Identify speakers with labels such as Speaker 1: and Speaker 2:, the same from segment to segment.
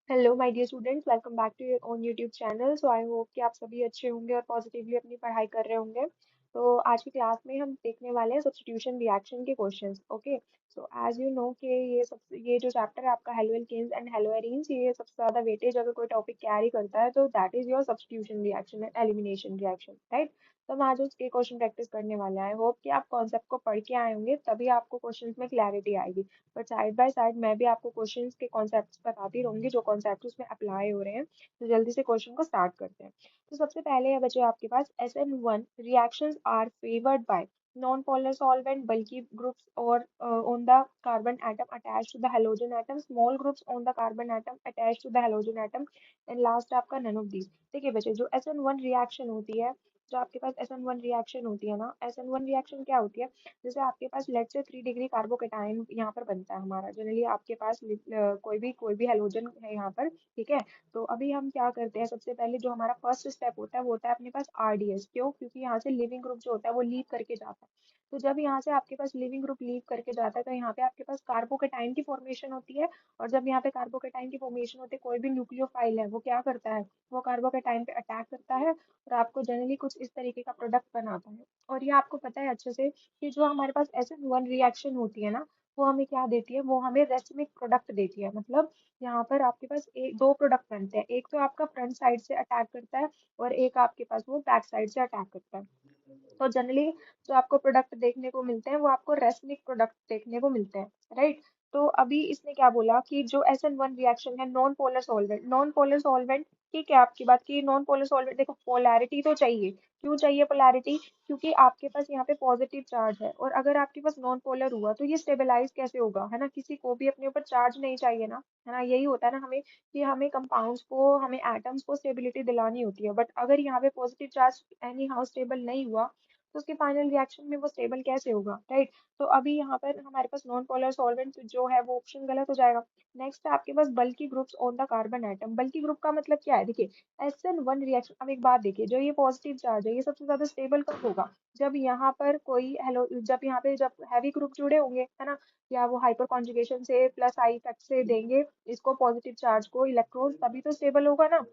Speaker 1: Hello my dear students, welcome back to your own YouTube channel. So I hope कि आप सभी अच्छे होंगे और पॉजिटिवली अपनी पढ़ाई कर रहे होंगे। तो आज की क्लास में हम देखने वाले हैं सब्स्टिट्यूशन रिएक्शन के questions. Okay, so as you know कि ये जो चैप्टर है आपका haloalkanes and haloarenes, ये सबसे ज़्यादा वेटेज अगर कोई टॉपिक कैरी करता है तो that is your substitution reaction and elimination reaction, right. तो हम आज उसके क्वेश्चन प्रैक्टिस करने वाले हैं। आई होप कि आप कॉन्सेप्ट को पढ़ के आए होंगे, तभी आपको क्वेश्चंस में क्लैरिटी आएगी। बट साइड बाय साइड मैं भी आपको क्वेश्चंस के कॉन्सेप्ट्स बताती रहूंगी, जो कॉन्सेप्ट उसमें अप्लाई हो रहे हैं। तो जल्दी से क्वेश्चन को स्टार्ट करते हैं। तो सबसे पहले है बच्चे आपके पास SN1 reactions are favored by non-polar solvent, bulky groups or on the carbon atom attached to the halogen atom, small groups on the carbon atom attached to the halogen atom, and last है आपका none of these। देखिए बच्चे, जो SN1 reaction होती है, जो आपके पास SN1 reaction होती है ना, SN1 रिएक्शन क्या होती है? जैसे आपके पास लेट से 3 डिग्री कार्बोकेटाइन यहाँ पर बनता है हमारा। जनरली आपके पास कोई भी हेलोजन है यहाँ पर, ठीक है। तो अभी हम क्या करते हैं, सबसे पहले जो हमारा फर्स्ट स्टेप होता है वो होता है अपने पास RDS। क्यों? क्योंकि यहाँ से लिविंग ग्रुप जो होता है वो लीव करके जाता है। तो जब यहाँ से आपके पास लिविंग ग्रुप लीव करके जाता है तो यहाँ पे आपके पास कार्बोकेटाइन की फॉर्मेशन होती है। और जब यहाँ पे कार्बोकेटाइन की फॉर्मेशन होती है, कोई भी न्यूक्लियोफाइल है वो क्या करता है, वो कार्बोकेटाइन पे अटैक करता है और आपको जनरली कुछ इस तरीके का प्रोडक्ट बनाता है। और ये आपको पता है अच्छे से कि जो हमारे पास SN1 रिएक्शन होती है ना, वो हमें क्या देती है, वो हमें रेसिमिक प्रोडक्ट देती है। मतलब यहाँ पर आपके पास दो प्रोडक्ट बनते हैं, एक तो आपका फ्रंट साइड से अटैक करता है और एक आपके पास वो बैक साइड से अटैक करता है। तो जनरली जो आपको प्रोडक्ट देखने को मिलते हैं वो आपको रेसमिक प्रोडक्ट देखने को मिलते हैं, राइट। तो अभी इसने क्या बोला कि जो SN1 रिएक्शन है non polar solvent, non polar solvent की क्या आपकी बात की, नॉन पोलर सॉल्वेंट देखो पोलैरिटी तो चाहिए। क्यों चाहिए पोलैरिटी? क्योंकि आपके पास यहाँ पे पॉजिटिव चार्ज है, और अगर आपके पास नॉन पोलर हुआ तो ये स्टेबलाइज कैसे होगा, है ना। किसी को भी अपने ऊपर चार्ज नहीं चाहिए ना, है ना। यही होता है ना हमें, कि हमें कंपाउंड्स को, हमें एटम्स को स्टेबिलिटी दिलानी होती है। बट अगर यहाँ पे positive charge any how stable नहीं हुआ तो उसके फाइनल रिएक्शन में वो स्टेबल कैसे होगा, राइट। तो अभी यहाँ पर हमारे पास नॉन पोलर सॉल्वेंट जो है वो ऑप्शन गलत हो जाएगा। नेक्स्ट है आपके पास bulky groups on the carbon atom. Bulky group का मतलब क्या है? देखिए, SN1 रिएक्शन, अब एक बात देखिए, जो ये पॉजिटिव चार्ज है ये सबसे ज्यादा स्टेबल कब होगा? जब यहाँ पर कोई हेलो, जब यहाँ पे जब हैवी ग्रुप जुड़े होंगे, है ना, या वो हाइपर कॉन्जुगेशन से प्लस आई इफेक्ट से देंगे इसको पॉजिटिव चार्ज को इलेक्ट्रॉन, तभी तो स्टेबल होगा ना।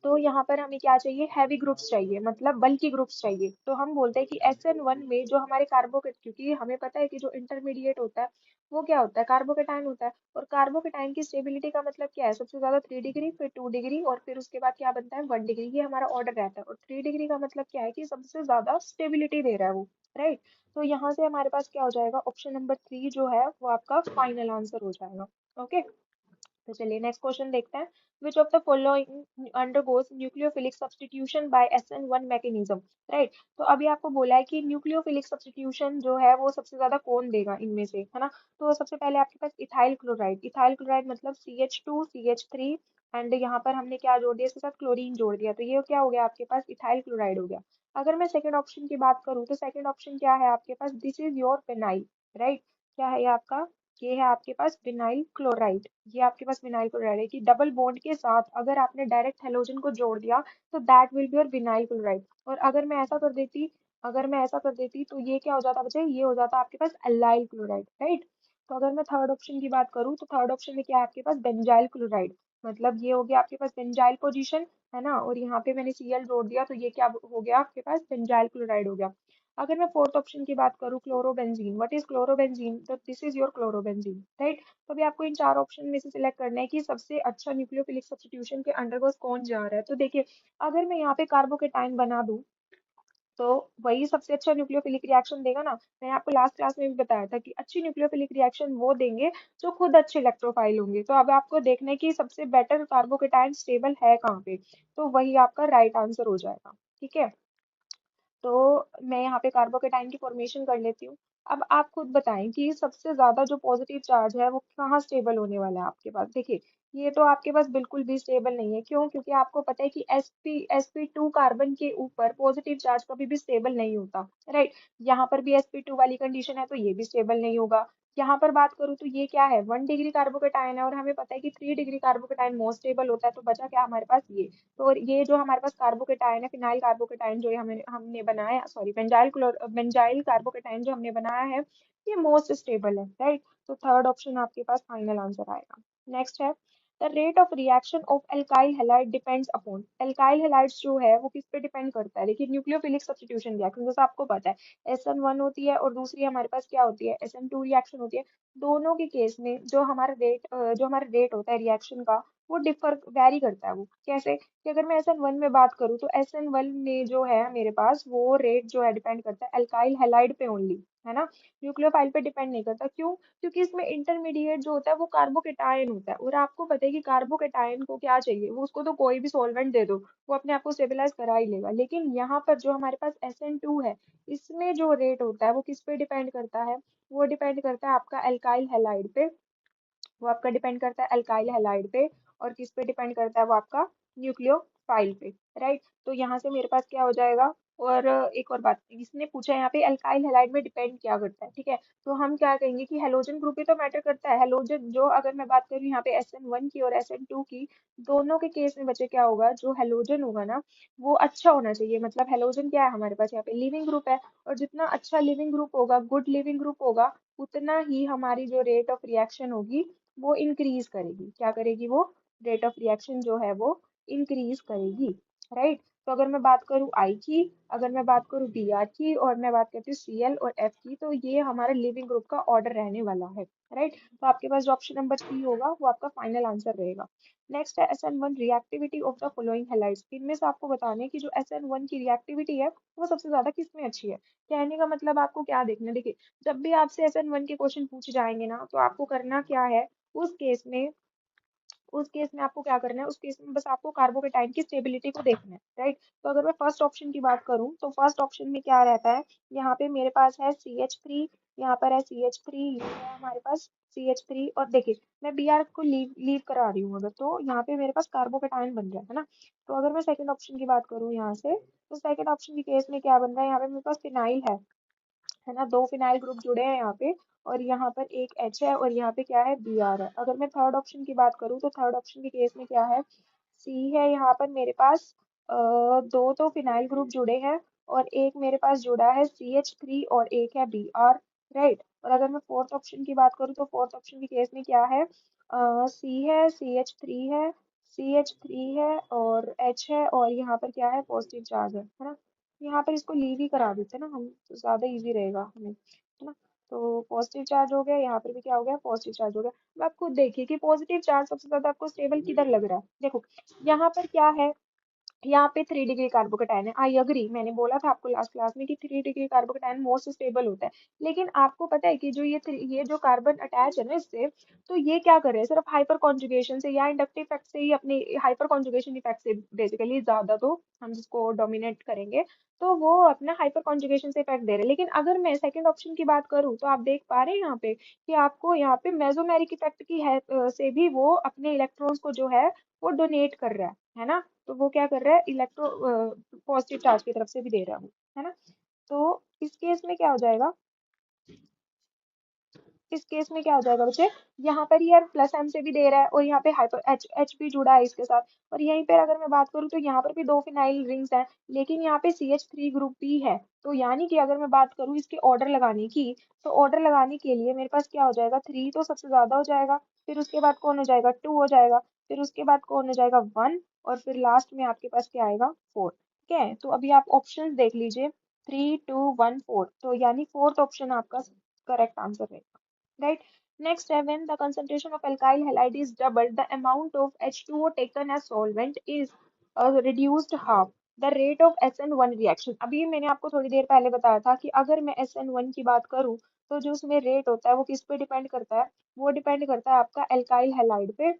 Speaker 1: तो यहाँ पर हमें क्या चाहिए, हैवी ग्रुप्स चाहिए, मतलब बल्कि ग्रुप्स चाहिए। तो हम बोलते हैं कि SN1 में जो हमारे कार्बोकेट, क्योंकि हमें पता है कि जो इंटरमीडिएट होता है वो क्या होता है, कार्बोकेटाइन होता है। और कार्बोकेटाइन की स्टेबिलिटी का मतलब क्या है, सबसे ज्यादा 3 डिग्री, फिर 2 डिग्री, और फिर उसके बाद क्या बनता है 1 डिग्री। ये हमारा ऑर्डर रहता है। और 3 डिग्री का मतलब क्या है कि सबसे ज्यादा स्टेबिलिटी दे रहा है वो, राइट। तो यहाँ से हमारे पास क्या हो जाएगा, ऑप्शन नंबर 3 जो है वो आपका फाइनल आंसर हो जाएगा। ओके, तो चलिए नेक्स्ट क्वेश्चन देखते हैं। Which of the following undergoes nucleophilic substitution by SN1 mechanism? Right. तो अभी आपको बोला है कि न्यूक्लियोफिलिक सब्स्टिट्यूशन जो है वो सबसे ज्यादा कौन देगा इनमें से, है ना। तो सबसे पहले आपके पास इथाइल क्लोराइड, इथाइल क्लोराइड मतलब CH2CH3, एंड यहाँ पर हमने क्या जोड़ दिया, इसके साथ क्लोरीन जोड़ दिया, तो ये क्या हो गया आपके पास, इथाइल क्लोराइड हो गया। अगर मैं सेकंड ऑप्शन की बात करूँ तो सेकंड ऑप्शन क्या है आपके पास, this is your phenyl, right. क्या है ये आपका, ये है आपके पास विनाइल क्लोराइड। ये आपके पास विनाइल क्लोराइड है कि डबल बॉन्ड के साथ अगर आपने डायरेक्ट हेलोजन को जोड़ दिया तो that will be your vinyl chloride. और अगर मैं ऐसा कर देती तो ये क्या हो जाता बच्चे, ये हो जाता आपके पास एल्लाइल क्लोराइड, राइट। तो अगर मैं थर्ड ऑप्शन की बात करूँ तो थर्ड ऑप्शन में क्या है आपके पास, बेंजाइल क्लोराइड। मतलब ये हो गया आपके पास बेंजाइल पोजीशन, है ना, और यहाँ पे मैंने Cl जोड़ दिया तो ये क्या हो गया आपके पास, बेंजाइल क्लोराइड हो गया। अगर मैं फोर्थ ऑप्शन की बात करूँ, क्लोरोबेंजीन, व्हाट इज क्लोरोबेंजीन, तो this is your chlorobenzene, right. तो अभी आपको इन चार ऑप्शन में से सिलेक्ट करना है कि सबसे अच्छा न्यूक्लियोफिलिक सब्स्टिट्यूशन के अंडरगोस कौन जा रहा है। तो देखिए, अगर मैं यहाँ पे कार्बोकेटाइन बना दूं तो वही सबसे अच्छा न्यूक्लियोफिलिक रिएक्शन देगा ना। मैंने आपको लास्ट क्लास में भी बताया था कि अच्छी न्यूक्लियोफिलिक रिएक्शन वो देंगे जो खुद अच्छे इलेक्ट्रोफाइल होंगे। तो अब आपको देखना है कि सबसे बेटर कार्बोकेटाइन स्टेबल है कहाँ पे, तो वही आपका राइट आंसर हो जाएगा, ठीक है। तो मैं यहाँ पे कार्बोकेटाइन की फॉर्मेशन कर लेती हूँ। अब आप खुद बताएं कि सबसे ज्यादा जो पॉजिटिव चार्ज है वो कहाँ स्टेबल होने वाला है आपके पास। देखिए, ये तो आपके पास बिल्कुल भी स्टेबल नहीं है। क्यों? क्योंकि आपको पता है कि sp2 कार्बन के ऊपर पॉजिटिव चार्ज कभी भी स्टेबल नहीं होता, राइट। यहाँ पर भी sp2 वाली कंडीशन है तो ये भी स्टेबल नहीं होगा। यहाँ पर बात करूँ तो ये क्या है, 1 डिग्री कार्बोकेटाइन है, और हमें पता है कि 3 डिग्री कार्बोकेटाइन मोस्ट स्टेबल होता है। तो बचा क्या हमारे पास, ये। तो और ये जो हमारे पास कार्बोकेटाइन है, फिनाइल कार्बोकेटाइन जो ये हमने हमने बनाया, सॉरी बेंजाइल कार्बोकेटाइन जो हमने बनाया है, ये मोस्ट स्टेबल है, राइट। तो थर्ड ऑप्शन आपके पास फाइनल आंसर आएगा। नेक्स्ट है, the rate of reaction of alkyl halide depends upon, alkyl halides जो है वो किस पे डिपेंड करता है, देखिए न्यूक्लियोफिलिक सब्स्टिट्यूशन रिएक्शन जैसा आपको पता है SN1 होती है और दूसरी हमारे पास क्या होती है SN2 रिएक्शन होती है। दोनों के केस में जो हमारा रेट होता है रिएक्शन का वो डिफर वेरी करता है। वो कैसे कि अगर मैं SN1 में बात करूँ तो SN1 में जो है मेरे पास वो रेट जो है डिपेंड करता है एल्काइल हैलाइड पे ओनली, है ना, न्यूक्लियोफाइल पे डिपेंड नहीं करता। क्यों? क्योंकि इसमें इंटरमीडिएट जो होता है वो कार्बोकेटायन होता है और आपको पता है कि कार्बोकेटायन को क्या चाहिए, वो उसको तो कोई भी सॉल्वेंट दे दो वो अपने आप को स्टेबलाइज करा ही लेगा। लेकिन यहाँ पर जो हमारे पास SN2 है इसमें जो रेट होता है वो किस पे डिपेंड करता है, वो डिपेंड करता है आपका एल्काइल हैलाइड पे, वो आपका डिपेंड करता है अल्काइल हैलाइड पे। और किस पे डिपेंड करता है वो आपका न्यूक्लियोफाइल पे, राइट। तो यहाँ से मेरे पास क्या हो जाएगा। और एक और बात इसने पूछा है यहाँ पे अल्काइल हैलाइड में डिपेंड क्या करता है, ठीक है। तो हम क्या कहेंगे कि हेलोजन ग्रुप ही तो मैटर करता है। हेलोजन जो अगर मैं बात करूँ यहाँ पे SN1 की और SN2 की, दोनों के केस में बच्चे क्या होगा, जो हेलोजन होगा ना वो अच्छा होना चाहिए। मतलब हेलोजन क्या है हमारे पास यहाँ पे लिविंग ग्रुप है, और जितना अच्छा लिविंग ग्रुप होगा, गुड लिविंग ग्रुप होगा, उतना ही हमारी जो रेट ऑफ रिएक्शन होगी वो इंक्रीज करेगी। क्या करेगी वो, रेट ऑफ रिएक्शन जो है वो इंक्रीज करेगी, राइट। तो अगर मैं बात करूँ आई की, अगर मैं बात करूँ Br की, और मैं बात करती हूँ Cl और F की, तो ये हमारा लिविंग ग्रुप का ऑर्डर रहने वाला है, राइट। तो आपके पास जो ऑप्शन नंबर सी होगा वो आपका फाइनल आंसर रहेगा। नेक्स्ट है SN1 reactivity of the following halides. इनमें से आपको बताना है कि जो SN1 की रिएक्टिविटी है वो सबसे ज्यादा किस में अच्छी है। कहने का मतलब आपको क्या देखना है, देखिए जब भी आपसे SN1 के क्वेश्चन पूछे जाएंगे ना तो आपको करना क्या है, उस केस में उस केस में आपको क्या करना है, उस केस में बस आपको कार्बोकेटाइन की स्टेबिलिटी को देखना है, राइट। तो अगर मैं फर्स्ट ऑप्शन की बात करूं तो फर्स्ट ऑप्शन में क्या रहता है, यहाँ पे मेरे पास है CH3, यहाँ पर है CH3, ये है हमारे पास CH3। और देखिए मैं Br को लीव लीव करा रही हूँ अगर, तो यहाँ पे मेरे पास कार्बोकेटाइन बन गया है ना। तो अगर मैं सेकंड ऑप्शन की बात करूँ यहाँ से, तो सेकंड ऑप्शन के केस में क्या बन रहा है, यहाँ पे मेरे पास फिनाइल है ना, दो फिनाइल ग्रुप जुड़े हैं यहाँ पे, और यहाँ पर एक H है और यहाँ पे क्या है Br है। अगर मैं थर्ड ऑप्शन की बात करूँ तो थर्ड ऑप्शन के केस में क्या है, C है यहाँ पर मेरे पास, दो तो फिनाइल ग्रुप जुड़े हैं और एक मेरे पास जुड़ा है CH3 और एक है Br, राइट। और अगर मैं फोर्थ ऑप्शन की बात करूँ तो फोर्थ ऑप्शन के केस में क्या है, C है, CH3 है, CH3 है और H है, और यहाँ पर क्या है पॉजिटिव चार्ज है ना। यहाँ पर इसको लीव ही करा देते हैं ना हम, तो ज्यादा इजी रहेगा हमें, है ना। तो पॉजिटिव चार्ज हो गया, यहाँ पर भी क्या हो गया पॉजिटिव चार्ज हो गया। अब आप खुद देखिए कि पॉजिटिव चार्ज सबसे ज्यादा आपको स्टेबल किधर लग रहा है, देखो यहाँ पर क्या है, यहाँ पे 3 डिग्री कार्बोकेटाइन है। आई अग्री, मैंने बोला था आपको लास्ट क्लास में कि 3 डिग्री कार्बोकेटाइन मोस्ट स्टेबल होता है। लेकिन आपको पता है कि जो ये जो कार्बन अटैच है ना इससे, तो ये क्या कर रहे हैं, सिर्फ हाइपर कॉन्जुगेशन से या इंडक्टिव इफेक्ट से ही, अपने हाइपर कॉन्जुगेशन इफेक्ट से बेसिकली, ज्यादा तो हम जिसको डोमिनेट करेंगे तो वो अपना हाइपर कॉन्जुगेशन से इफेक्ट दे रहे हैं। लेकिन अगर मैं सेकंड ऑप्शन की बात करूँ तो आप देख पा रहे हैं यहाँ पे कि आपको यहाँ पे मेसोमेरिक इफेक्ट की है, से भी वो अपने इलेक्ट्रॉन्स को जो है वो डोनेट कर रहा है ना। तो वो क्या कर रहा है, इलेक्ट्रो पॉजिटिव चार्ज की तरफ से भी दे रहा है वो, है ना। तो इस केस में क्या हो जाएगा, इस केस में क्या हो जाएगा बच्चे, यहाँ पर यार प्लस एम से भी दे रहा है और यहाँ पे हाइपर एच एच भी जुड़ा है इसके साथ। और यहीं पर अगर मैं बात करूँ तो यहाँ पर भी दो फिनाइल रिंग्स हैं, लेकिन यहाँ पे CH3 ग्रुप भी है। तो यानी कि अगर मैं बात करूँ इसके ऑर्डर लगाने की, तो ऑर्डर लगाने के लिए मेरे पास क्या हो जाएगा, 3 तो सबसे ज्यादा हो जाएगा, फिर उसके बाद कौन हो जाएगा, 2 हो जाएगा, फिर उसके बाद कौन हो जाएगा, 1, और फिर लास्ट में आपके पास क्या आएगा, 4। ठीक है, तो अभी आप ऑप्शन देख लीजिए, 3, 2, 1, 4, तो यानी फोर्थ ऑप्शन आपका करेक्ट आंसर है, right? Next, when the concentration of alkyl halide is doubled, the amount of H2O taken as solvent is reduced half. The rate of SN1 reaction. अभी मैंने आपको थोड़ी देर पहले बताया था कि अगर मैं SN1 की बात करूँ तो जो उसमें रेट होता है वो किस पे डिपेंड करता है, वो डिपेंड करता है आपका एल्काइल हैलाइड पे।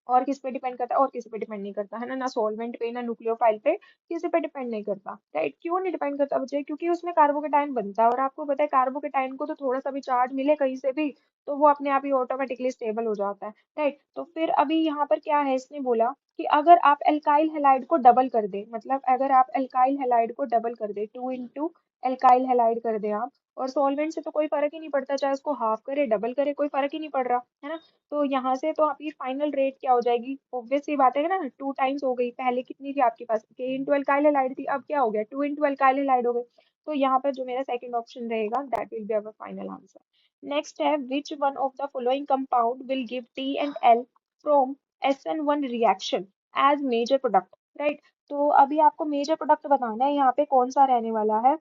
Speaker 1: और किस पे डिपेंड करता है, और किसी पे डिपेंड नहीं करता है ना, ना सॉल्वेंट पे ना न्यूक्लियोफाइल पे, किसी पे डिपेंड नहीं करता, राइट। क्यों नहीं डिपेंड करता बच्चे, क्योंकि उसमें कार्बोकेटाइन बनता है और आपको पता है कार्बोकेटाइन को तो थोड़ा सा भी चार्ज मिले कहीं से भी तो वो अपने आप ही ऑटोमेटिकली स्टेबल हो जाता है, राइट। तो फिर अभी यहाँ पर क्या है, इसने बोला कि अगर आप एल्काइल हैलाइड को डबल कर दे, मतलब अगर आप एल्काइल हैलाइड को डबल कर दे, 2 एल्काइल हैलाइड कर दे आप, और सॉल्वेंट से तो कोई फर्क ही नहीं पड़ता, चाहे उसको हाफ करे डबल करे कोई फर्क ही नहीं पड़ रहा, है ना। तो यहाँ से तो आपकी फाइनल रेट क्या हो जाएगी, ऑब्वियस सी बात है ना, 2 टाइम्स हो गई, पहले कितनी थी आपके पास, K इंटू एल्काइल हैलाइड थी, अब क्या हो गया, 2 इंटू एल्काइल हैलाइड हो गई। तो यहाँ पर जो मेरा सेकंड ऑप्शन रहेगा that will be our final answer. Next है which one of the following compound will give T and L from SN1 reaction as major product, right. तो अभी आपको मेजर प्रोडक्ट बताना है, यहाँ पे कौन सा रहने वाला है।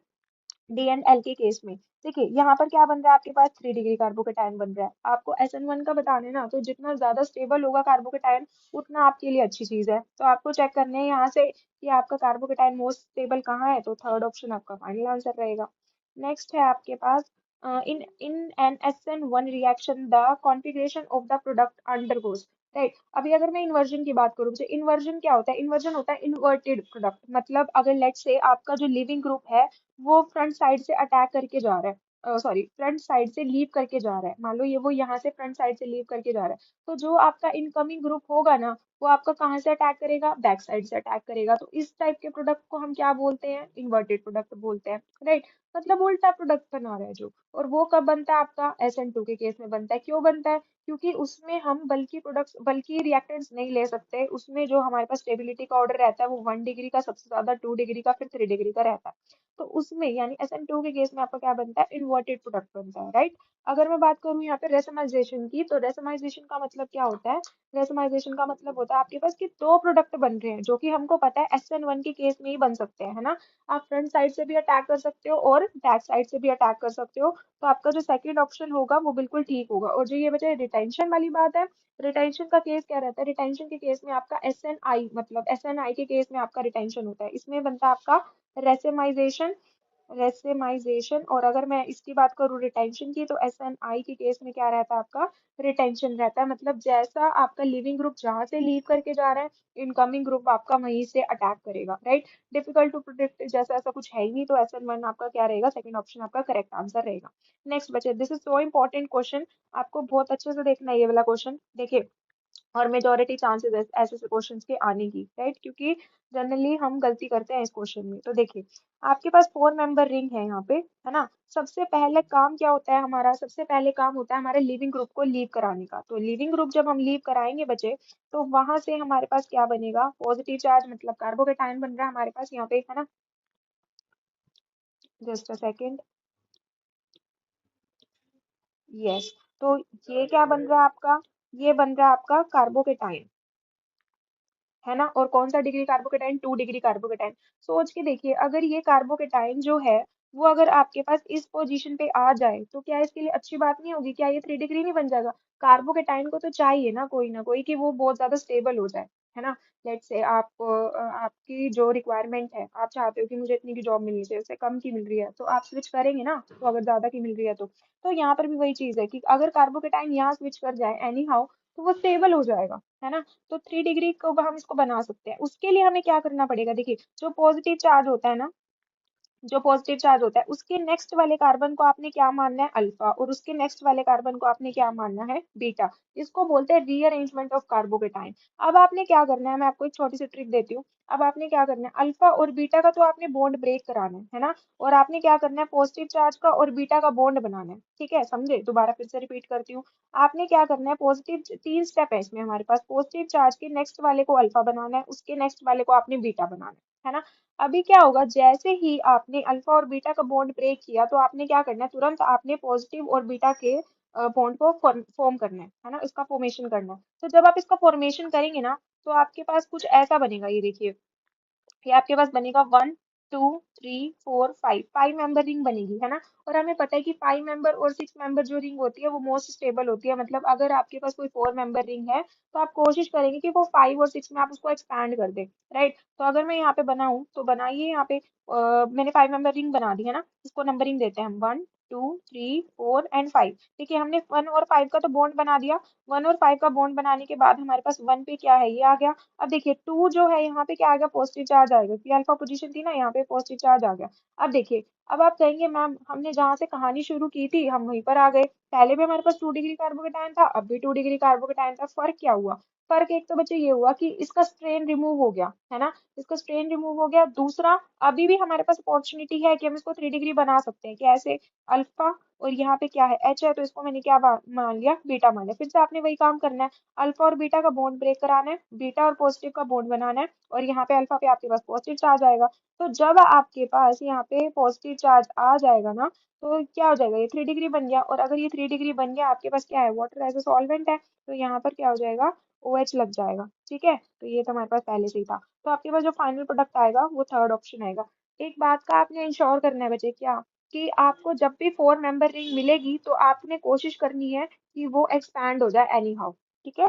Speaker 1: डी एंड एल के केस में देखिए यहाँ पर क्या बन रहा है, आपके पास 3 डिग्री कार्बोकेटायन बन रहा है। आपको SN1 का बताना है ना, तो जितना ज्यादा स्टेबल होगा कार्बोकेटायन उतना आपके लिए अच्छी चीज है। तो आपको चेक करना है यहाँ से कि आपका कार्बोकेटायन मोस्ट स्टेबल कहाँ है, तो थर्ड ऑप्शन आपका फाइनल आंसर रहेगा। नेक्स्ट है आपके पास in in an SN1 reaction the configuration of the product undergoes, right. अभी अगर मैं इन्वर्जन की बात करूँ, इन्वर्जन क्या होता है, इन्वर्जन होता है इन्वर्टेड प्रोडक्ट। मतलब अगर लेट से आपका जो लिविंग ग्रुप है वो फ्रंट साइड से अटैक करके जा रहा है, सॉरी फ्रंट साइड से लीव करके जा रहा है, मान लो ये वो यहाँ से फ्रंट साइड से लीव करके जा रहा है, तो जो आपका इनकमिंग ग्रुप होगा ना वो आपका कहाँ से अटैक करेगा, बैक साइड से अटैक करेगा। तो इस टाइप के प्रोडक्ट को हम क्या बोलते हैं, इन्वर्टेड प्रोडक्ट बोलते हैं, राइट। मतलब उल्टा प्रोडक्ट बना रहा है जो, और वो कब बनता है, आपका SN2 के केस में बनता है। क्यों बनता है, क्योंकि उसमें हम बल्कि प्रोडक्ट्स बल्कि रिएक्टेंट्स नहीं ले सकते। उसमें जो हमारे पास स्टेबिलिटी का ऑर्डर रहता है वो 1 डिग्री का, सबसे ज्यादा 2 डिग्री का, फिर 3 डिग्री का रहता है। तो उसमें यानी SN2 के केस में आपका क्या बनता है, इन्वर्टेड प्रोडक्ट बनता है, राइट। अगर मैं बात करूँ यहाँ पे रेसमाइजेशन की, तो रेसमाइजेशन का मतलब क्या होता है, रेसमाइजेशन का मतलब होता है आपके पास कि दो प्रोडक्ट बन रहे हैं जो कि हमको पता है SN1 के केस में ही बन सकते हैं, है ना। आप फ्रंट साइड से भी अटैक कर सकते हो और बैक साइड से भी अटैक कर सकते हो। तो आपका जो सेकंड ऑप्शन होगा वो बिल्कुल ठीक होगा। और जो ये बचे रिटेंशन वाली बात है, रिटेंशन का केस क्या रहता है, रिटेंशन के केस में आपका SNI, मतलब SNI के केस में आपका रिटेंशन होता है, इसमें बनता है आपका रेसेमाइजेशन, रेसेमाइजेशन। और अगर मैं इसकी बात करूँ रिटेंशन की, तो SNI के केस में क्या रहता है, आपका रिटेंशन रहता है। मतलब जैसा आपका लिविंग ग्रुप जहां से लीव करके जा रहा है, इनकमिंग ग्रुप आपका वहीं से अटैक करेगा, राइट। डिफिकल्ट टू प्रिडिक्ट जैसा ऐसा कुछ है ही नहीं, तो SN1 आपका क्या रहेगा, सेकंड ऑप्शन आपका करेक्ट आंसर रहेगा। नेक्स्ट बचे, this is so important question, आपको बहुत अच्छे से देखना है ये वाला क्वेश्चन, देखिए। और मेजोरिटी चांसेस है ऐसे ऐसे क्वेश्चंस के आने की, राइट, क्योंकि जनरली हम गलती करते हैं इस क्वेश्चन में। तो देखिए आपके पास 4 मेंबर रिंग है यहाँ पे, है ना। सबसे पहले काम क्या होता है हमारा, सबसे पहले काम होता है हमारे लिविंग ग्रुप को लीव कराने का। तो लिविंग ग्रुप जब हम लीव कराएंगे बच्चे, तो वहां से हमारे पास क्या बनेगा, पॉजिटिव चार्ज, मतलब कार्बोकेटायन बन रहा है हमारे पास यहाँ पे, है ना। Just a second, yes. तो ये क्या बन रहा है आपका, ये बन रहा है आपका कार्बोकेटायन, है ना। और कौन सा डिग्री कार्बोकेटाइन, 2 डिग्री कार्बोकेटाइन। सोच के देखिए अगर ये कार्बोकेटाइन जो है वो अगर आपके पास इस पोजीशन पे आ जाए तो क्या इसके लिए अच्छी बात नहीं होगी, क्या ये 3 डिग्री नहीं बन जाएगा। कार्बोकेटाइन को तो चाहिए ना कोई कि वो बहुत ज्यादा स्टेबल हो जाए, है ना। लेट से आप आपकी जो रिक्वायरमेंट है, आप चाहते हो कि मुझे इतनी की जॉब मिलनी चाहिए, उससे कम की मिल रही है तो आप स्विच करेंगे ना, तो अगर ज्यादा की मिल रही है तो यहाँ पर भी वही चीज है कि अगर कार्बोकेटाइन यहाँ स्विच कर जाए एनी हाउ, तो वो स्टेबल हो जाएगा, है ना। तो 3 डिग्री को हम इसको बना सकते हैं। उसके लिए हमें क्या करना पड़ेगा, देखिए जो पॉजिटिव चार्ज होता है ना, जो पॉजिटिव चार्ज होता है उसके नेक्स्ट वाले कार्बन को आपने क्या मानना है, अल्फा, और उसके नेक्स्ट वाले कार्बन को आपने क्या मानना है, बीटा। इसको बोलते हैं रीअरेंजमेंट ऑफ कार्बोकेटाइन। अब आपने क्या करना है, मैं आपको एक छोटी सी ट्रिक देती हूँ। अब आपने क्या करना है, अल्फा और बीटा का तो आपने बॉन्ड ब्रेक कराना है ना। और आपने क्या करना है, पॉजिटिव चार्ज का और बीटा का बॉन्ड बनाना है, ठीक है, समझे। दोबारा फिर से रिपीट करती हूँ। आपने क्या करना है, पॉजिटिव 3 स्टेप है इसमें हमारे पास, पॉजिटिव चार्ज के नेक्स्ट वाले को अल्फा बनाना है, उसके नेक्स्ट वाले को आपने बीटा बनाना है ना। अभी क्या होगा, जैसे ही आपने अल्फा और बीटा का बॉन्ड ब्रेक किया तो आपने क्या करना है, तुरंत आपने पॉजिटिव और बीटा के बॉन्ड को फॉर्म करना है ना, इसका फॉर्मेशन करना है। तो जब आप इसका फॉर्मेशन करेंगे ना, तो आपके पास कुछ ऐसा बनेगा, ये देखिए। ये आपके पास बनेगा 1 2 3 4 5, 5 मेंबर रिंग बनेगी, है ना। और हमें पता है कि 5 मेंबर और 6 मेंबर जो रिंग होती है वो मोस्ट स्टेबल होती है। मतलब अगर आपके पास कोई 4 मेंबर रिंग है तो आप कोशिश करेंगे कि वो 5 और 6 में आप उसको एक्सपैंड कर दें, राइट। तो अगर मैं यहाँ पे बनाऊं तो बनाइए, यहाँ पे मैंने 5 मेंबर रिंग बना दी है ना। इसको नंबरिंग देते हैं हम, 1 2 3 4 एंड 5। देखिए हमने 1 और 5 का तो बॉन्ड बना दिया। 1 और 5 का बॉन्ड बनाने के बाद हमारे पास 1 पे क्या है, ये आ गया। अब देखिए 2 जो है यहाँ पे क्या आ गया, पॉजिटिव चार्ज आएगा, क्योंकि अल्फा पोजीशन थी ना, यहाँ पे पॉजिटिव चार्ज आ गया। अब देखिए, अब आप कहेंगे मैम हमने जहाँ से कहानी शुरू की थी हम वहीं पर आ गए। पहले भी हमारे पास 2 डिग्री कार्बोकेटाइन था, अब भी 2 डिग्री कार्बोकेटाइन था। फर्क क्या हुआ, फर्क एक तो बच्चे ये हुआ कि इसका स्ट्रेन रिमूव हो गया, है ना। इसका स्ट्रेन रिमूव हो गया। दूसरा, अभी भी हमारे पास अपॉर्चुनिटी है कि हम इसको 3 डिग्री बना सकते हैं, कैसे, अल्फा और यहाँ पे क्या है, एच है, तो इसको मैंने क्या मान लिया, बीटा मान लिया। फिर से आपने वही काम करना है, अल्फा और बीटा का बॉन्ड ब्रेक कराना है, बीटा और पॉजिटिव का बॉन्ड बनाना है, और यहाँ पे अल्फा पे आपके पास पॉजिटिव चार्ज आएगा। तो जब आपके पास यहाँ पे पॉजिटिव चार्ज आ जाएगा ना, तो क्या हो जाएगा, ये 3 डिग्री बन गया। और अगर ये 3 डिग्री बन गया, आपके पास क्या है, वाटर एज ए सॉल्वेंट है, तो यहाँ पर क्या हो जाएगा, ओ एच लग जाएगा। ठीक है, तो ये तो हमारे पास पहले से ही था। तो आपके पास जो फाइनल प्रोडक्ट आएगा वो थर्ड ऑप्शन आएगा। एक बात का आपने इंश्योर करना है बच्चे, क्या कि आपको जब भी 4 मेंबर रिंग मिलेगी तो आपने कोशिश करनी है कि वो एक्सपैंड हो जाए एनी हाउ। ठीक है,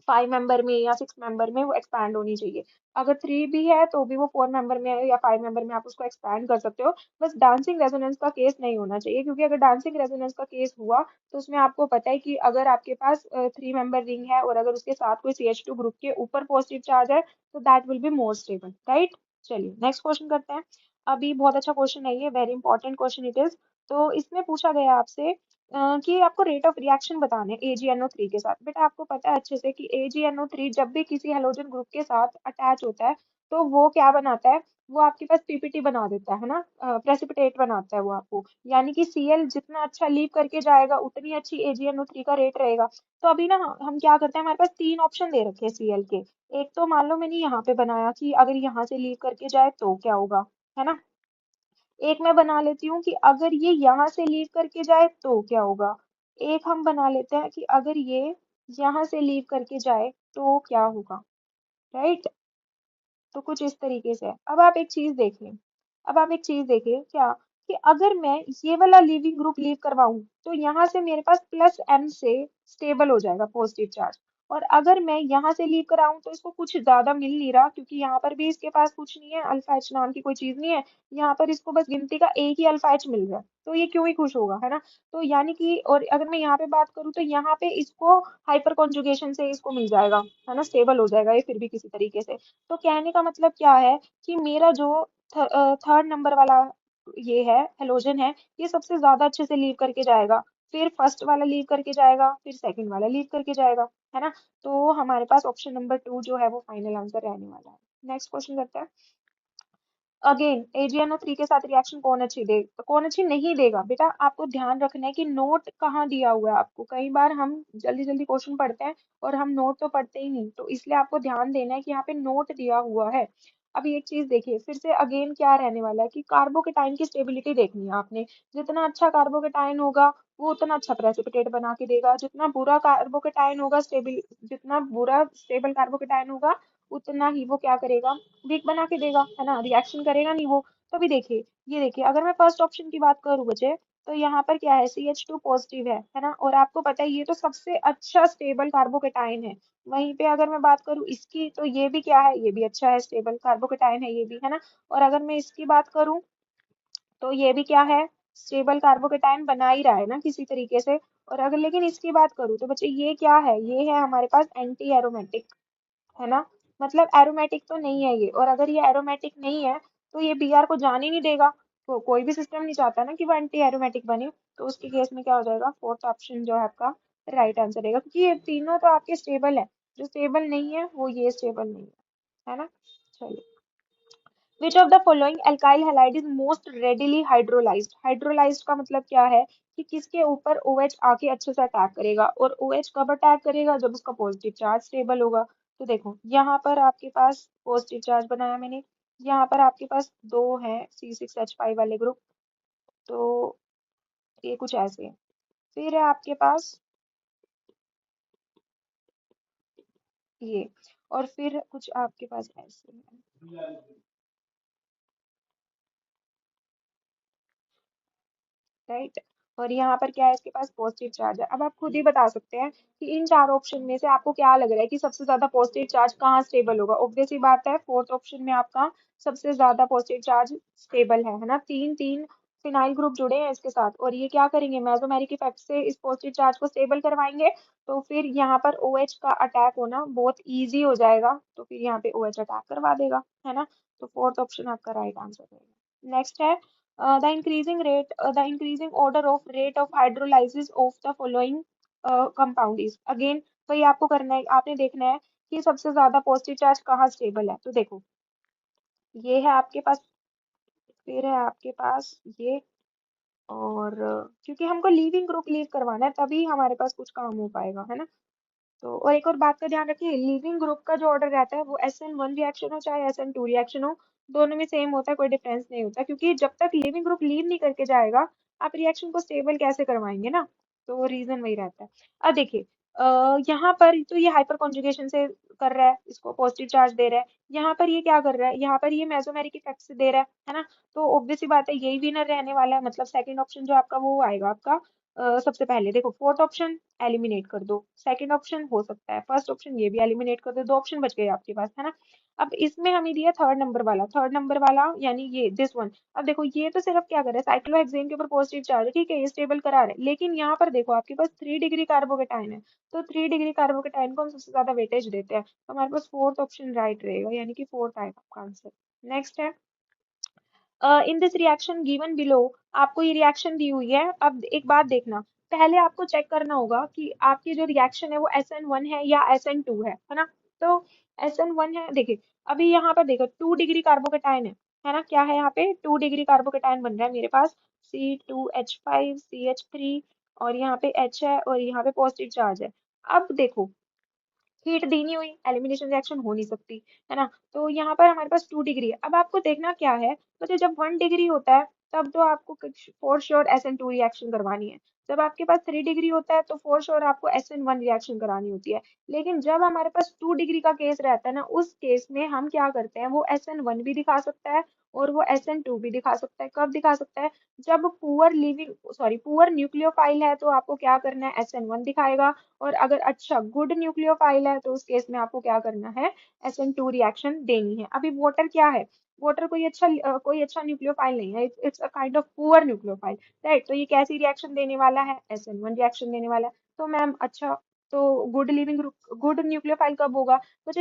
Speaker 1: 5 मेंबर में या 6 मेंबर में वो एक्सपैंड होनी चाहिए। अगर 3 भी है तो भी वो 4 मेंबर में या 5 मेंबर में आप उसको एक्सपैंड कर सकते हो। बस डांसिंग रेजोनेंस का केस नहीं होना चाहिए, क्योंकि अगर डांसिंग रेजोनेंस का केस हुआ तो उसमें आपको पता है कि अगर आपके पास 3 मेंबर रिंग है और अगर उसके साथ कोई CH2 ग्रुप के ऊपर पॉजिटिव चार्ज है तो that will be more stable, right. चलिए नेक्स्ट क्वेश्चन करते हैं। अभी बहुत अच्छा क्वेश्चन है ये, very important question it is. तो इसमें पूछा गया आपसे कि आपको रेट ऑफ रिएक्शन बताने AgNO3 के साथ। बेटा आपको पता है अच्छे से कि AgNO3 जब भी किसी हेलोजन ग्रुप के साथ अटैच होता है तो वो क्या बनाता है, वो आपके पास पीपीटी बना देता है ना, प्रेसिपिटेट बनाता है वो आपको। यानी कि Cl जितना अच्छा लीव करके जाएगा उतनी अच्छी AgNO3 का रेट रहेगा। तो अभी ना हम क्या करते हैं, हमारे पास 3 ऑप्शन दे रखे हैं Cl के। एक तो मान लो मैंने यहाँ पे बनाया कि अगर यहाँ से लीव करके जाए तो क्या होगा, है ना। एक मैं बना लेती हूँ कि अगर ये यहाँ से लीव करके जाए तो क्या होगा। एक हम बना लेते हैं कि अगर ये यहाँ से लीव करके जाए तो क्या होगा, राइट। तो कुछ इस तरीके से है। अब आप एक चीज देखें, अब आप एक चीज देखें क्या, कि अगर मैं ये वाला लीविंग ग्रुप लीव करवाऊं तो यहाँ से मेरे पास +m से स्टेबल हो जाएगा पॉजिटिव चार्ज। और अगर मैं यहाँ से लीव कराऊं तो इसको कुछ ज्यादा मिल नहीं रहा, क्योंकि यहाँ पर भी इसके पास कुछ नहीं है, अल्फा एच नाम की कोई चीज नहीं है। यहाँ पर इसको बस गिनती का एक ही अल्फा एच मिल रहा है, तो ये क्यों ही खुश होगा, है ना। तो यानी कि, और अगर मैं यहाँ पे बात करूँ तो यहाँ पे इसको हाइपर कॉन्जुगेशन से इसको मिल जाएगा, है ना, स्टेबल हो जाएगा ये फिर भी किसी तरीके से। तो कहने का मतलब क्या है कि मेरा जो थर्ड नंबर वाला ये है हेलोजन है, ये सबसे ज्यादा अच्छे से लीव करके जाएगा। फिर फर्स्ट वाला लीव करके जाएगा, फिर सेकंड वाला लीव करके जाएगा, है ना। तो हमारे पास ऑप्शन नंबर 2 जो है वो फाइनल आंसर रहने वाला है। नेक्स्ट क्वेश्चन करते हैं। अगेन AgNO3 के साथ रिएक्शन कौन अच्छी दे, कौन अच्छी नहीं देगा। बेटा आपको ध्यान रखना है कि नोट कहाँ दिया हुआ है आपको। कई बार हम जल्दी जल्दी क्वेश्चन पढ़ते हैं और हम नोट तो पढ़ते ही नहीं, तो इसलिए आपको ध्यान देना है कि यहाँ पे नोट दिया हुआ है। अभी एक चीज देखिए फिर से, अगेन क्या रहने वाला है कि कार्बोकेटाइन की स्टेबिलिटी देखनी है आपने। जितना अच्छा कार्बोकेटाइन होगा वो उतना अच्छा प्रेसिपिटेट बना के देगा। जितना बुरा कार्बोकेटाइन होगा स्टेबिल, जितना बुरा स्टेबल कार्बोकेटाइन होगा उतना ही वो क्या करेगा, वीक बना के देगा, है ना, रिएक्शन करेगा नहीं वो। तो अभी देखिए, ये देखिए अगर मैं फर्स्ट ऑप्शन की बात करूँ बच्चे, तो यहाँ पर क्या है, CH2 पॉजिटिव है ना। और आपको पता है ये तो सबसे अच्छा स्टेबल कार्बोकेटाइन है। वहीं पे अगर मैं बात करूँ इसकी, तो ये भी क्या है, ये भी अच्छा है, स्टेबल कार्बोकेटाइन है ये भी, है ना। और अगर मैं इसकी बात करूँ तो ये भी क्या है, स्टेबल कार्बोकेटाइन बना ही रहा है ना किसी तरीके से। और अगर लेकिन इसकी बात करूँ तो बच्चे ये क्या है, ये है हमारे पास एंटी एरोमेटिक, है ना। मतलब एरोमेटिक तो नहीं है ये, और अगर ये एरोमेटिक नहीं है तो ये Br को जाने नहीं देगा। तो कोई भी सिस्टम नहीं चाहता ना कि वो एंटी एरोमेटिक बने। तो उसके केस में क्या हो जाएगा, फोर्थ ऑप्शन जो है आपका राइट आंसर रहेगा, क्योंकि ये तीनों तो आपके स्टेबल है। जो स्टेबल नहीं है वो ये स्टेबल नहीं है ना। चलिए, which of the following alkyl halide is most readily hydrolysed. Hydrolysed का मतलब क्या है कि किसके ऊपर OH आके अच्छे से अटैक करेगा, और OH कब अटैक करेगा, जब उसका पॉजिटिव चार्ज स्टेबल होगा। तो देखो यहाँ पर आपके पास पॉजिटिव चार्ज बनाया मैंने, यहाँ पर आपके पास दो हैं C6H5 वाले ग्रुप। तो ये कुछ ऐसे है। फिर है आपके पास ये, और फिर कुछ आपके पास ऐसे है, राइट। और यहाँ पर क्या है, इसके पास पॉजिटिव चार्ज है। अब आप खुद ही बता सकते हैं कि इन चार ऑप्शन में से आपको क्या लग रहा है कि सबसे ज्यादा पॉजिटिव चार्ज कहाँ स्टेबल होगा। ऑब्वियस सी बात है, फोर्थ ऑप्शन में आपका सबसे ज्यादा पॉजिटिव चार्ज स्टेबल है ना। तीन तीन फिनाइल ग्रुप जुड़े हैं इसके साथ, और ये क्या करेंगे, मेसोमेरिक इफेक्ट से इस पॉजिटिव चार्ज को स्टेबल करवाएंगे। तो फिर यहाँ पर OH का अटैक होना बहुत ईजी हो जाएगा, तो फिर यहाँ पे OH अटैक करवा देगा, है ना। तो फोर्थ ऑप्शन आपका राइट आंसर रहेगा। नेक्स्ट है, the increasing order of rate of hydrolysis of the following compound is। again वही आपको करना है, आपने देखना है कि सबसे ज्यादा पॉजिटिव चार्ज कहाँ स्टेबल है। तो देखो ये है आपके पास, फिर है आपके पास ये, और क्योंकि हमको लीविंग ग्रुप लीव करवाना है तभी हमारे पास कुछ काम हो पाएगा, है ना। तो और एक और बात का ध्यान रखिए, लीविंग ग्रुप का जो ऑर्डर रहता है वो SN1 रिएक्शन हो चाहे SN2 रिएक्शन हो, दोनों में सेम होता है, कोई डिफरेंस नहीं होता। क्योंकि जब तक लीविंग ग्रुप लीव नहीं करके जाएगा आप रिएक्शन को स्टेबल कैसे करवाएंगे ना। तो रीजन वही रहता है। अब देखिए, यहाँ पर तो ये हाइपर कॉन्जुगेशन से कर रहा है, इसको पॉजिटिव चार्ज दे रहा है। यहाँ पर ये क्या कर रहा है, यहाँ पर ये मेसोमेरिक इफेक्ट से दे रहा है ना। तो ऑब्वियस सी बात है यही विनर रहने वाला है, मतलब सेकंड ऑप्शन जो आपका वो आएगा आपका। सबसे पहले देखो, फोर्थ ऑप्शन एलिमिनेट कर दो, सेकंड ऑप्शन हो सकता है, फर्स्ट ऑप्शन ये भी एलिमिनेट कर दो, दो ऑप्शन बच गए आपके पास, है ना। अब इसमें हमें दिया थर्ड नंबर वाला यानी ये दिस वन। अब देखो ये तो सिर्फ क्या कर रहा है, साइक्लोहेक्सेन के ऊपर पॉजिटिव चार्ज है, ठीक है, ये स्टेबल करा रहे हैं, लेकिन यहाँ पर देखो आपके पास 3 डिग्री कार्बोकेटाइन है। तो 3 डिग्री कार्बोकेटाइन को हम सबसे ज्यादा वेटेज देते हैं, तो हमारे पास फोर्थ ऑप्शन राइट रहेगा, यानी कि फोर्थ आएगा आपका आंसर। नेक्स्ट है, in this reaction given below, आपको ये रिएक्शन दी हुई है। अब एक बात देखना, पहले आपको चेक करना होगा कि आपकी जो रिएक्शन है वो SN1 है या SN2 है ना। तो SN1 है, देखिए अभी यहाँ पर देखो 2 डिग्री कार्बोकेटाइन है ना, क्या है यहाँ पे 2 डिग्री कार्बोकेटाइन बन रहा है मेरे पास, C2H5CH3, और यहाँ पे H है और यहाँ पे पॉजिटिव चार्ज है। अब देखो हीट दी नहीं हुई, एलिमिनेशन रिएक्शन हो नहीं सकती, है ना। तो यहाँ पर हमारे पास 2 डिग्री है। अब आपको देखना क्या है, तो जब 1 डिग्री होता है तब तो आपको फॉर श्योर SN2 रिएक्शन करवानी है। जब आपके पास 3 डिग्री होता है तो फॉर श्योर आपको SN1 रिएक्शन करानी होती है। लेकिन जब हमारे पास 2 डिग्री का केस रहता है ना, उस केस में हम क्या करते हैं, वो SN1 भी दिखा सकता है और वो SN2 भी दिखा सकता है। कब दिखा सकता है, जब पुअर न्यूक्लियोफाइल है तो आपको क्या करना है, SN1 दिखाएगा। और अगर अच्छा गुड न्यूक्लियोफाइल है तो उस केस में आपको क्या करना है, SN2 रिएक्शन देनी है। अभी वाटर क्या है, वाटर कोई अच्छा न्यूक्लियोफाइल नहीं है, it's a kind of poor nucleophile, right. तो ये कैसी रिएक्शन देने वाला है, SN1 रिएक्शन देने वाला है। तो मैम अच्छा, तो गुड न्यूक्लियोफाइल कब होगा, तो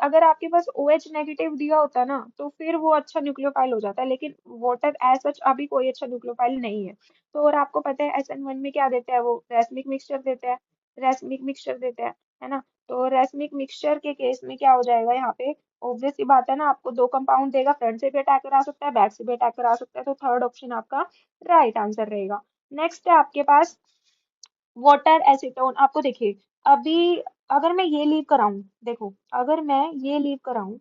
Speaker 1: अगर आपके पास OH नेगेटिव दिया होता ना तो फिर वो अच्छा न्यूक्लियोफाइल हो जाता है, लेकिन वाटर एज सच अभी कोई अच्छा न्यूक्लियोफाइल नहीं है। तो और आपको पता है SN1 में क्या देता है, वो रेसमिक मिक्सचर देता है, रेसमिक मिक्सचर देते हैं, है ना। तो रेसमिक मिक्सचर के केस में क्या हो जाएगा यहाँ पे, ऑब्वियस सी बात है ना, आपको दो कंपाउंड देगा, फ्रंट से भी अटैक करा सकता है, बैक से भी अटैक करा सकता है, तो थर्ड ऑप्शन आपका राइट आंसर रहेगा। नेक्स्ट है आपके पास वाटर एसीटोन। आपको देखिए अभी अगर मैं ये लीव कराऊं, देखो अगर मैं ये लीव कराऊं,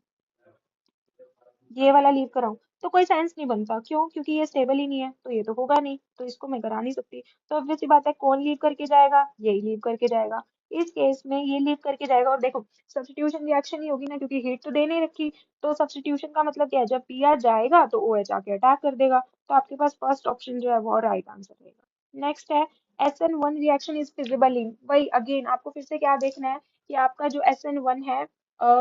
Speaker 1: ये वाला लीव कराऊं, तो कोई सेंस नहीं बनता, क्यों, क्योंकि ये स्टेबल ही नहीं है, तो ये तो होगा नहीं, तो इसको मैं करा नहीं सकती। तो ऑब्वियस सी बात है कौन लीव करके जाएगा, यही लीव करके जाएगा। इस केस में ये लीव करके जाएगा, और देखो सब्स्टिट्यूशन रिएक्शन ही होगी ना, क्योंकि हीट तो दे नहीं रखी। तो सब्स्टिट्यूशन का मतलब क्या है, जब पीआर जाएगा तो OH आके अटैक कर देगा। तो आपके पास फर्स्ट ऑप्शन जो है वो राइट आंसर रहेगा। नेक्स्ट है SN1 रिएक्शन इज फिजिबल इन, वही अगेन आपको फिर से क्या देखना है कि आपका जो SN1 है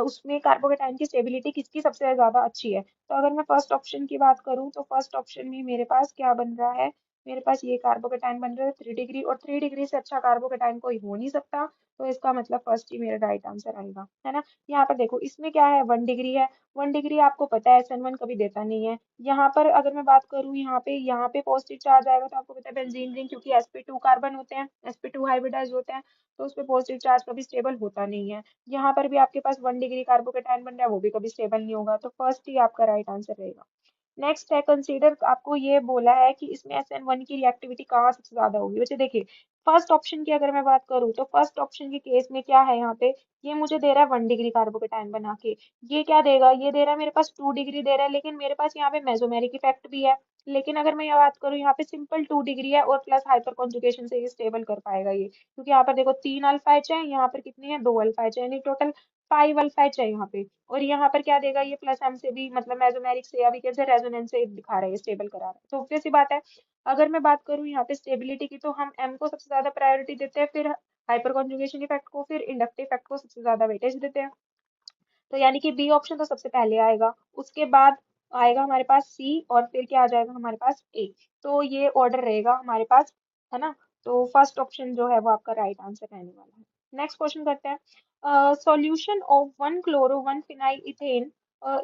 Speaker 1: उसमें कार्बोकेटाइन की स्टेबिलिटी किसकी सबसे ज्यादा अच्छी है। तो अगर मैं फर्स्ट ऑप्शन की बात करूं तो फर्स्ट ऑप्शन में मेरे पास क्या बन रहा है, मेरे पास ये कार्बोकेटाइन बन रहा है 3 डिग्री, और 3 डिग्री से अच्छा कार्बोकेटाइन कोई हो नहीं सकता। तो इसका मतलब फर्स्ट ही मेरा राइट आंसर आएगा, है ना। यहाँ पर देखो इसमें क्या है, 1 डिग्री है, 1 डिग्री आपको पता है SN1 कभी देता नहीं है। यहाँ पर अगर मैं बात करूँ, यहाँ पे पॉजिटिव चार्ज आएगा, तो आपको पता है बेंजीन रिंग, क्योंकि sp2 कार्बन होते हैं, sp2 हाइब्रिडाइज होते हैं, तो उस पे पॉजिटिव चार्ज कभी स्टेबल होता नहीं है। यहाँ पर भी आपके पास 1 डिग्री कार्बोकेटाइन बन रहा है, वो भी कभी स्टेबल नहीं होगा, तो फर्स्ट ही आपका राइट आंसर रहेगा। नेक्स्ट है कंसीडर, आपको ये बोला है कि इसमें SN1 की रिएक्टिविटी कहाँ सबसे ज्यादा होगी। वैसे देखिए फर्स्ट ऑप्शन की अगर मैं बात करूँ तो फर्स्ट ऑप्शन के केस में क्या है, यहाँ पे ये मुझे दे रहा है 1 डिग्री कार्बोकेटाइन बना के, ये क्या देगा, ये दे रहा है मेरे पास 2 डिग्री दे रहा है, लेकिन मेरे पास यहाँ पे मेसोमेरिक इफेक्ट भी है। लेकिन अगर मैं यहाँ बात करूँ, यहाँ पे सिंपल 2 डिग्री है और प्लस हाइपर कॉन्जुगेशन से ये स्टेबल कर पाएगा ये, क्योंकि यहाँ पर देखो 3 अल्फा एच है, यहाँ पर कितने हैं, 2 अल्फा एच है, यानी टोटल 5 अल्फा एच है यहाँ पे। और यहाँ पर क्या देगा, ये प्लस M से भी मतलब मेसोमेरिक से या वीकेंड से रेजोनेंस से दिखा रहा है, स्टेबल करा रहा है, तो obvious सी बात है। अगर मैं बात करूँ यहाँ पे स्टेबिलिटी की, तो हम M को सबसे ज्यादा प्रायोरिटी देते हैं, फिर हाइपर कॉन्जुगेशन इफेक्ट को, फिर इंडक्टिव इफेक्ट को सबसे ज्यादा वेटेज देते हैं। तो यानी कि बी ऑप्शन तो सबसे पहले आएगा, उसके बाद आएगा हमारे पास सी, और फिर क्या आ जाएगा हमारे पास ए। तो ये ऑर्डर रहेगा हमारे पास, है ना। तो फर्स्ट ऑप्शन जो है वो आपका राइट आंसर रहने वाला है। नेक्स्ट क्वेश्चन करते हैं, solution of 1 chloro 1 phenyl ethane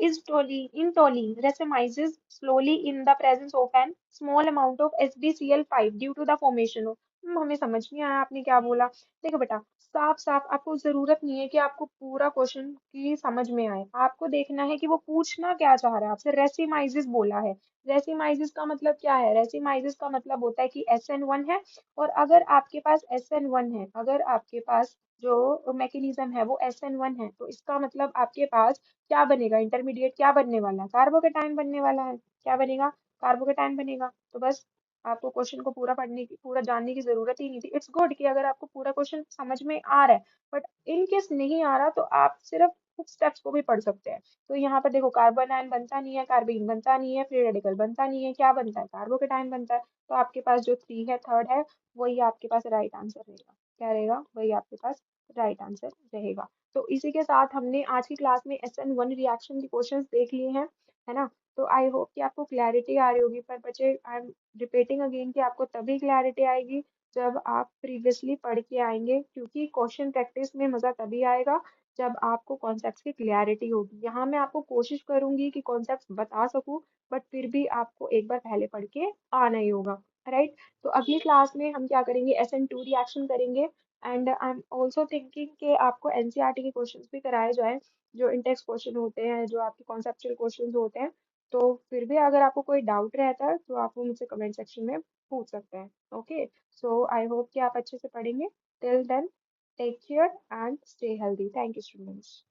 Speaker 1: is toluene racemizes slowly in the presence of an small amount of HbCl5 due to the formation of, हमें समझ नहीं आया आपने क्या बोला। देखो बेटा, साफ साफ आपको जरूरत नहीं है कि आपको पूरा क्वेश्चन की समझ में आए, आपको देखना है कि वो पूछना क्या चाह रहा है आपसे। रेसिमाइजिस बोला है, रेसिमाइजिस का मतलब क्या है, रेसिमाइजिस का मतलब होता है कि SN1 है, और अगर आपके पास SN1 है, अगर आपके पास जो मैकेनिज्म है वो SN1 है, तो इसका मतलब आपके पास क्या बनेगा, इंटरमीडिएट क्या बनने वाला है, कार्बोकेटाइन बनने वाला है। क्या बनेगा, कार्बोकेटाइन बनेगा। तो बस आपको क्वेश्चन को पूरा जानने की जरूरत ही नहीं थी। इट्स गुड कि अगर आपको पूरा क्वेश्चन समझ में आ रहा है, बट इन केस नहीं आ रहा तो आप सिर्फ कुछ स्टेप्स को भी पढ़ सकते हैं। तो यहाँ पर देखो, कार्बन आयन बनता नहीं है, कार्बीन बनता नहीं है, फ्री रेडिकल बनता नहीं है, क्या बनता है, कार्बोकेटाइन बनता है। तो आपके पास जो थ्री है, थर्ड है, वही आपके पास राइट आंसर रहेगा। क्या रहेगा? वही आपके पास राइट आंसर रहेगा। तो इसी के साथ हमने आज की क्लास में SN1 रिएक्शन के क्वेश्चंस देख लिए हैं, है ना। तो आई होप कि आपको क्लैरिटी आ रही होगी। पर बच्चे, आई एम रिपीटिंग अगेन कि आपको तभी क्लैरिटी आएगी जब आप प्रीवियसली पढ़ के आएंगे, क्योंकि क्वेश्चन प्रैक्टिस में मजा तभी आएगा जब आपको कॉन्सेप्ट्स की क्लैरिटी होगी। यहाँ मैं आपको कोशिश करूंगी कि कॉन्सेप्ट्स बता सकूं, बट फिर भी आपको एक बार पहले पढ़ के आना ही होगा, राइट। तो अगली क्लास में हम क्या करेंगे, SN2 रिएक्शन करेंगे। And I am also thinking कि आपको NCERT के क्वेश्चंस भी कराए जाएं, जो इंटेक्स क्वेश्चन होते हैं, जो आपके कॉन्सेप्चुअल क्वेश्चंस होते हैं। तो फिर भी अगर आपको कोई डाउट रहता है तो आप वो मुझसे कमेंट सेक्शन में पूछ सकते हैं। ओके, सो आई होप कि आप अच्छे से पढ़ेंगे। Till then, take care and stay healthy. Thank you students.